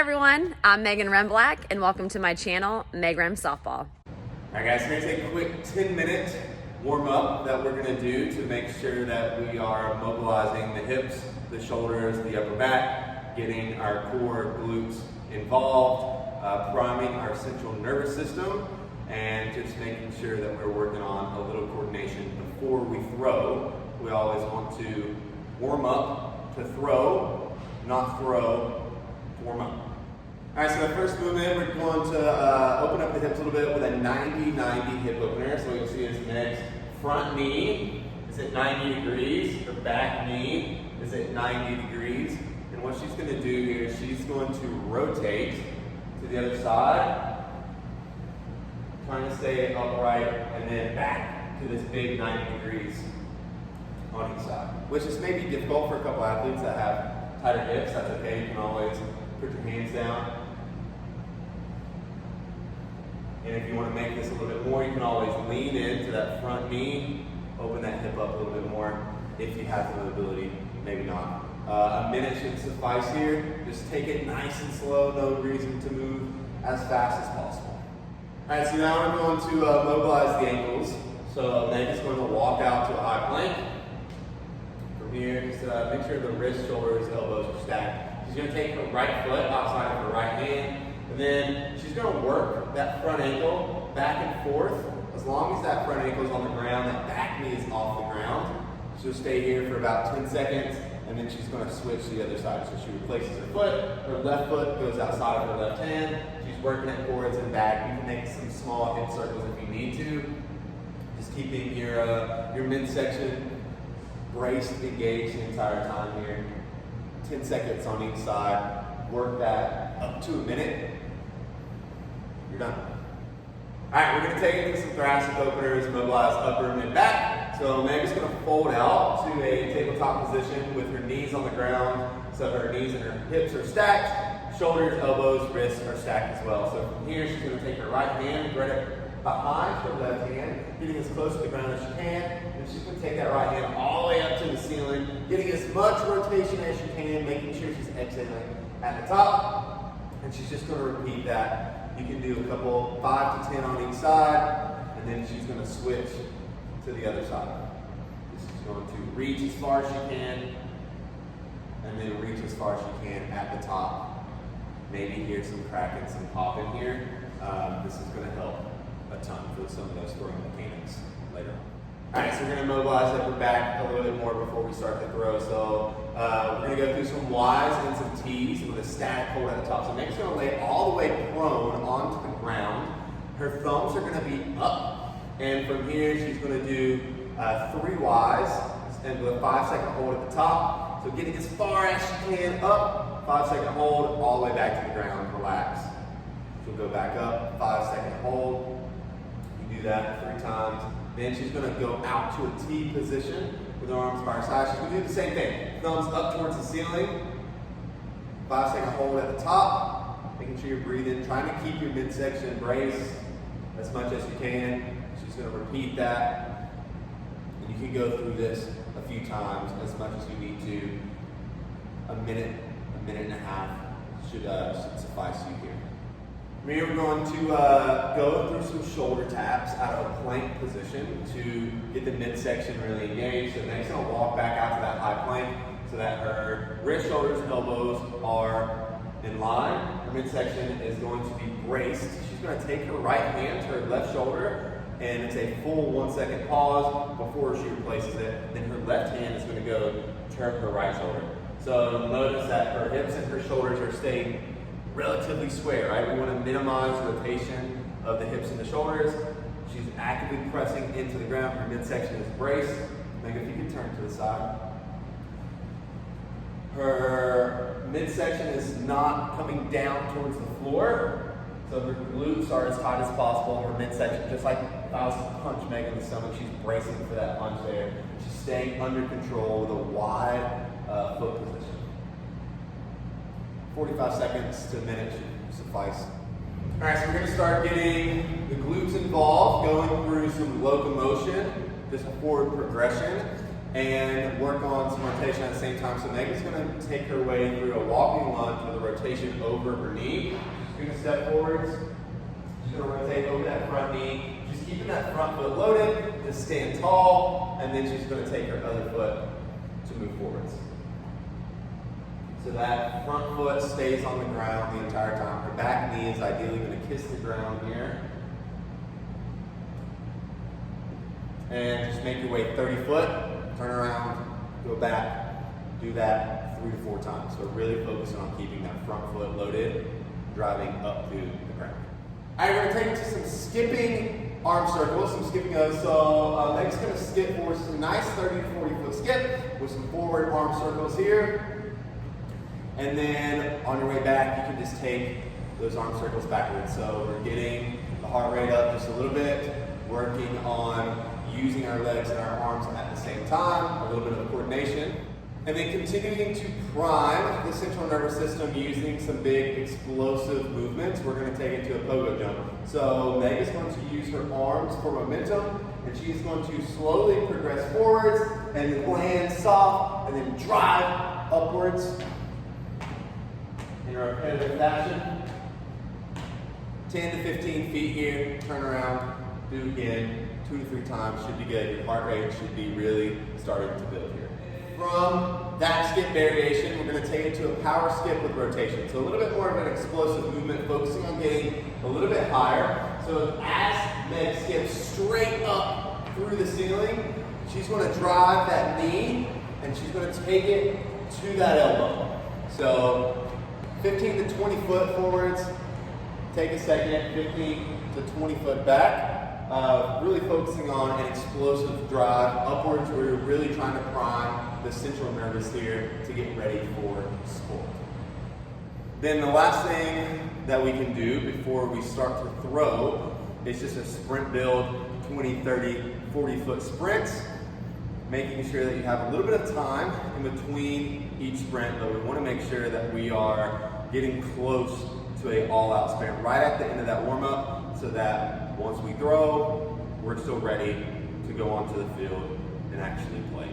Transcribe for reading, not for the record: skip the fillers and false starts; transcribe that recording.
everyone, I'm Megan Remblack and welcome to my channel, Meg Rem Softball. All right guys, we're gonna take a quick 10-minute warm up that we're gonna do to make sure that we are mobilizing the hips, the shoulders, the upper back, getting our core glutes involved, priming our central nervous system, and just making sure that we're working on a little coordination before we throw. We always want to warm up to throw, not throw to warm up. All right, so the first movement, we're going to open up the hips a little bit with a 90-90 hip opener. So what you see is next, front knee is at 90 degrees, her back knee is at 90 degrees. And what she's gonna do here, she's going to rotate to the other side, trying to stay upright, and then back to this big 90 degrees on each side. Which is maybe difficult for a couple athletes that have tighter hips. That's okay, you can always put your hands down. And if you want to make this a little bit more, you can always lean into that front knee, open that hip up a little bit more if you have the mobility, maybe not. A minute should suffice here. Just take it nice and slow, no reason to move as fast as possible. All right, so now we're going to mobilize the ankles. So Meg is going to walk out to a high plank. From here, just make sure the wrists, shoulders, elbows are stacked. She's going to take her right foot outside of her right hand, and then she's going to work that front ankle back and forth. As long as that front ankle is on the ground, that back knee is off the ground. She'll stay here for about 10 seconds, and then she's going to switch to the other side. So she replaces her foot, her left foot goes outside of her left hand. She's working it forwards and back. You can make some small hip circles if you need to. Just keeping your midsection braced, engaged the entire time here. 10 seconds on each side. Work that up to a minute. You're done. All right, we're going to take it into some thoracic openers, mobilize upper, mid, back. So Meg's going to fold out to a tabletop position with her knees on the ground. So her knees and her hips are stacked. Shoulders, elbows, wrists are stacked as well. So from here, she's going to take her right hand, right up behind her left hand, getting as close to the ground as she can. And she's going to take that right hand all the way up to the ceiling, getting as much rotation as she can, making sure she's exhaling at the top. And she's just going to repeat that. You can do a couple, 5 to 10 on each side, and then she's going to switch to the other side. She's going to reach as far as she can, and then reach as far as she can at the top. Maybe hear some cracking, some popping here. This is going to help a ton for some of those throwing mechanics later on. All right, so we're going to mobilize upper back a little bit more before we start the throw. So we're going to go through some Ys and some Ts with a static hold at the top. So Meg's going to lay all the way prone onto the ground. Her thumbs are going to be up, and from here she's going to do 3 Ys and with a 5-second hold at the top. So getting as far as she can up, 5-second hold, all the way back to the ground. Relax. She'll go back up, 5-second hold. You do that 3 times. Then she's going to go out to a T position with her arms by her side. She's going to do the same thing. Thumbs up towards the ceiling. 5-second hold at the top. Making sure you're breathing. Trying to keep your midsection braced as much as you can. She's going to repeat that. And you can go through this a few times, as much as you need to. A minute and a half should suffice you here. Here we're going to go through some shoulder taps out of a plank position to get the midsection really engaged. So next, going to walk back out to that high plank so that her wrists, shoulders, and elbows are in line. Her midsection is going to be braced. She's going to take her right hand to her left shoulder, and it's a full 1-second pause before she replaces it. Then her left hand is going to go to her right shoulder. So notice that her hips and her shoulders are staying relatively square, right? We want to minimize rotation of the hips and the shoulders. She's actively pressing into the ground. Her midsection is braced. Meg, if you can turn to the side. Her midsection is not coming down towards the floor. So her glutes are as tight as possible. Her midsection, just like if I was to punch Meg in the stomach, she's bracing for that punch there. She's staying under control with a wide foot position. 45 seconds to a minute should suffice. All right, so we're going to start getting the glutes involved, going through some locomotion, just forward progression. and work on some rotation at the same time. So Megan's gonna take her way through a walking lunge with a rotation over her knee. She's gonna step forwards. She's gonna rotate over that front knee. She's keeping that front foot loaded, just stand tall, and then she's gonna take her other foot to move forwards. So that front foot stays on the ground the entire time. Her back knee is ideally gonna kiss the ground here. And just make your way 30 foot, turn around, go back, do that 3 to 4 times. So really focusing on keeping that front foot loaded, driving up to the ground. All right, we're gonna take it to some skipping arm circles, some skipping those. So Meg's gonna skip forward, some nice 30 to 40 foot skip with some forward arm circles here. And then on your way back, you can just take those arm circles backwards. So we're getting the heart rate up just a little bit, working on using our legs and our arms at the same time, a little bit of coordination. And then continuing to prime the central nervous system using some big explosive movements. We're going to take it to a pogo jump. So Meg is going to use her arms for momentum, and she's going to slowly progress forwards and then land soft and then drive upwards in a repetitive fashion. 10 to 15 feet here, turn around, do it again, 2 to 3 times, should be good. Your heart rate should be really starting to build here. From that skip variation, we're going to take it to a power skip with rotation. So a little bit more of an explosive movement, focusing on getting a little bit higher. So as Meg skips straight up through the ceiling, she's going to drive that knee and she's going to take it to that elbow. So 15 to 20 foot forwards, take a second, 15 to 20 foot back. Really focusing on an explosive drive upwards. We're really trying to prime the central nervous here to get ready for sport. Then the last thing that we can do before we start to throw is just a sprint build, 20, 30, 40 foot sprints, making sure that you have a little bit of time in between each sprint, but we want to make sure that we are getting close to an all-out sprint right at the end of that warm-up, so that once we throw, we're still ready to go onto the field and actually play.